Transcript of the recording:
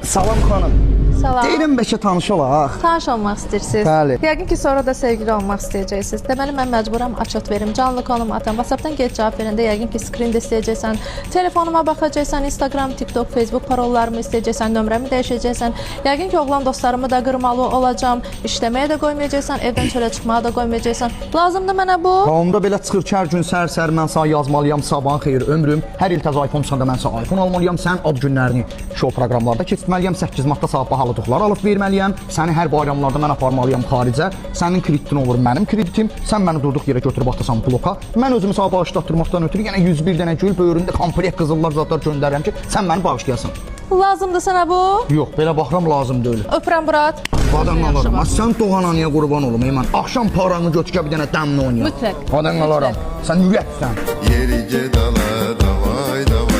Salam xanım. Salam. Deyirəm bəlkə tanış olaq. Tanış olmaq istəyirsiniz. Bəli. Yəqin ki, sonra da sevgili olmaq istəyəcəksiniz. Deməli, mən məcburam açıq verim. Canlı konum atam. WhatsApp-dan get cavab verəndə yəqin ki, screen-də istəyəcəksən. Telefonuma baxacaqsan, Instagram, TikTok, Facebook parollarımı istəyəcəksən, nömrəmi dəyişəcəksən. Yəqin ki, oğlan dostlarımı da qırmalı olacam. İşləməyə də qoymayacaqsan, evdən çölə çıxmağa da qoymayacaqsan. Lazımdır mənə bu? Onda belə çıxır ki, hər gün səhər-səhər mən sənə yazmalıyam, sabahın xeyir ömrüm. Hər il təzə iPhone çıxanda mən sənə iPhone almalıyam. Sən ad günlərini show proqramlarda keçirməliyəm. 8 martda sabah bahalıqlar alıb verməliyəm. Səni hər bayramlarda mən aparmalıyam xaricə. Sənin kreditin olur mənim kreditim. Sən məni durduq yerə götürüb atasan bloka. Mən özümü sənə bağışlatdırmaqdan ötürü yenə 101 dənə gül böyründə komplekt qızıllar zadlar göndərirəm ki, sən məni bağışlayasan. Lazımdır sənə bu? Yox, belə baxıram lazım deyil. Öpürəm Murat. Qadan alaram. Sən doğan anaya qurban olum. Mən axşam paranı götürə bir dənə dəmlə oynayaq. Mütləq. Qadan alaram. Sən ürəksən. Yeri gedala davay davay.